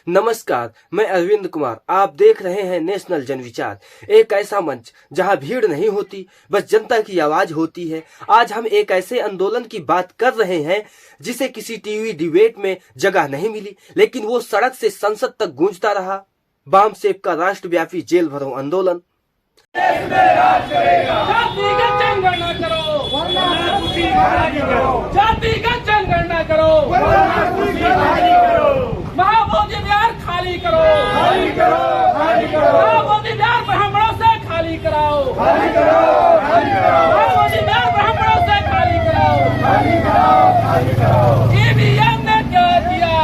नमस्कार, मैं अरविंद कुमार। आप देख रहे हैं नेशनल जनविचार, एक ऐसा मंच जहां भीड़ नहीं होती, बस जनता की आवाज होती है। आज हम एक ऐसे आंदोलन की बात कर रहे हैं जिसे किसी टीवी डिबेट में जगह नहीं मिली, लेकिन वो सड़क से संसद तक गूंजता रहा। बाम सेब का राष्ट्रव्यापी जेल भरो आंदोलन। जातिगत जनगणना करो, जातिगत जनगणना करो, महाबोधि विहार खाली करो, महाबोधि विहार ब्राह्मणों से खाली कराओ, महाबोधि विहार ब्राह्मणों से खाली कराओ। ईवीएम ने क्या किया?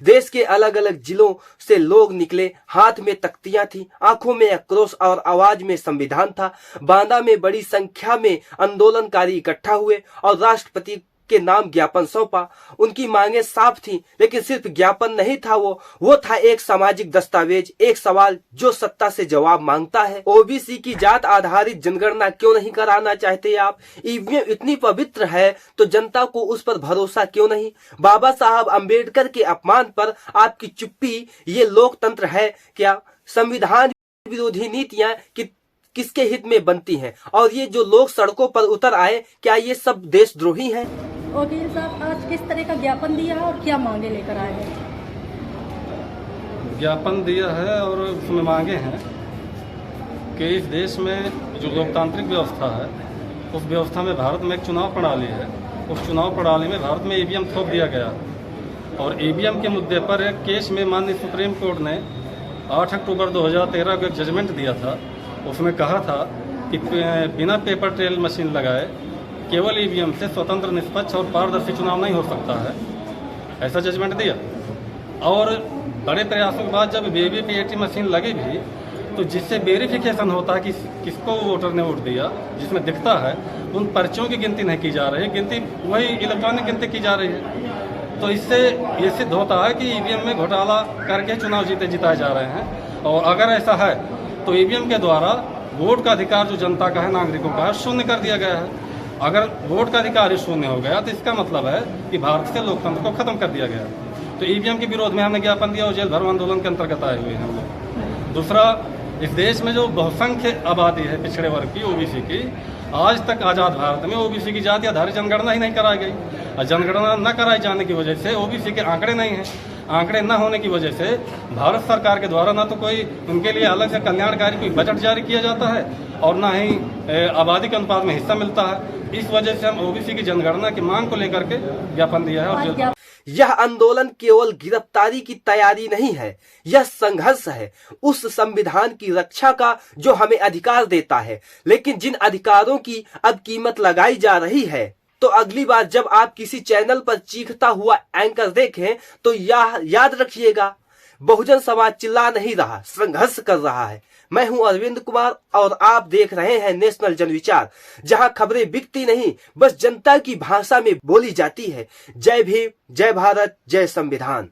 देश के अलग अलग जिलों से लोग निकले, हाथ में तख्तियां थी, आंखों में आक्रोश और आवाज में संविधान था। बांदा में बड़ी संख्या में आंदोलनकारी इकट्ठा हुए और राष्ट्रपति के नाम ज्ञापन सौंपा। उनकी मांगे साफ थी, लेकिन सिर्फ ज्ञापन नहीं था, वो था एक सामाजिक दस्तावेज, एक सवाल जो सत्ता से जवाब मांगता है। ओबीसी की जात आधारित जनगणना क्यों नहीं कराना चाहते आप? ईवीएम इतनी पवित्र है तो जनता को उस पर भरोसा क्यों नहीं? बाबा साहब अंबेडकर के अपमान पर आपकी चुप्पी, ये लोकतंत्र है क्या? संविधान विरोधी नीतियां किसके हित में बनती हैं? और ये जो लोग सड़कों पर उतर आए, क्या ये सब देशद्रोही हैं? वकील साहब, आज किस तरह का ज्ञापन दिया है और क्या मांगे लेकर आए हैं? ज्ञापन दिया है और उसमें मांगे हैं कि इस देश में जो लोकतांत्रिक व्यवस्था है, उस व्यवस्था में भारत में एक चुनाव प्रणाली है। उस चुनाव प्रणाली में भारत में ईवीएम थोप दिया गया और ईवीएम के मुद्दे पर एक केस में माननीय सुप्रीम कोर्ट ने 8 अक्टूबर 2013 को एक जजमेंट दिया था। उसमें कहा था कि बिना पेपर ट्रेल मशीन लगाए केवल ईवीएम से स्वतंत्र, निष्पक्ष और पारदर्शी चुनाव नहीं हो सकता है। ऐसा जजमेंट दिया और बड़े प्रयासों के बाद जब वीवीपीएटी मशीन लगी भी, तो जिससे वेरिफिकेशन होता है कि किसको वोटर ने वोट दिया, जिसमें दिखता है, उन पर्चियों की गिनती नहीं की जा रही, गिनती वही इलेक्ट्रॉनिक गिनती की जा रही है। तो इससे ये सिद्ध होता है कि ईवीएम में घोटाला करके चुनाव जिताए जा रहे हैं। और अगर ऐसा है तो ईवीएम के द्वारा वोट का अधिकार जो जनता का है, नागरिकों का है, शून्य कर दिया गया है। अगर वोट का अधिकार ही शून्य हो गया तो इसका मतलब है कि भारत से लोकतंत्र को खत्म कर दिया गया। तो ईवीएम के विरोध में हमने ज्ञापन दिया और जेल भरो आंदोलन के अंतर्गत आए हुए हैं हम लोग। दूसरा, इस देश में जो बहुसंख्य आबादी है पिछड़े वर्ग की, ओबीसी की, आज तक आज़ाद भारत में ओबीसी की जाति आधारित जनगणना ही नहीं कराई गई। और जनगणना न कराए जाने की वजह से ओबीसी के आंकड़े नहीं हैं। आंकड़े न होने की वजह से भारत सरकार के द्वारा ना तो कोई उनके लिए अलग से कल्याणकारी कोई बजट जारी किया जाता है और ना ही आबादी के अनुपात में हिस्सा मिलता है। इस वजह से हम ओबीसी की जनगणना की मांग को लेकर के ज्ञापन दिया है। और यह आंदोलन केवल गिरफ्तारी की तैयारी नहीं है, यह संघर्ष है उस संविधान की रक्षा का जो हमें अधिकार देता है। लेकिन जिन अधिकारों की अब कीमत लगाई जा रही है, तो अगली बार जब आप किसी चैनल पर चीखता हुआ एंकर देखें तो याद रखिएगा, बहुजन समाज चिल्ला नहीं रहा, संघर्ष कर रहा है। मैं हूं अरविंद कुमार और आप देख रहे हैं नेशनल जनविचार, जहां खबरें बिकती नहीं, बस जनता की भाषा में बोली जाती है। जय भीम, जय भारत, जय संविधान।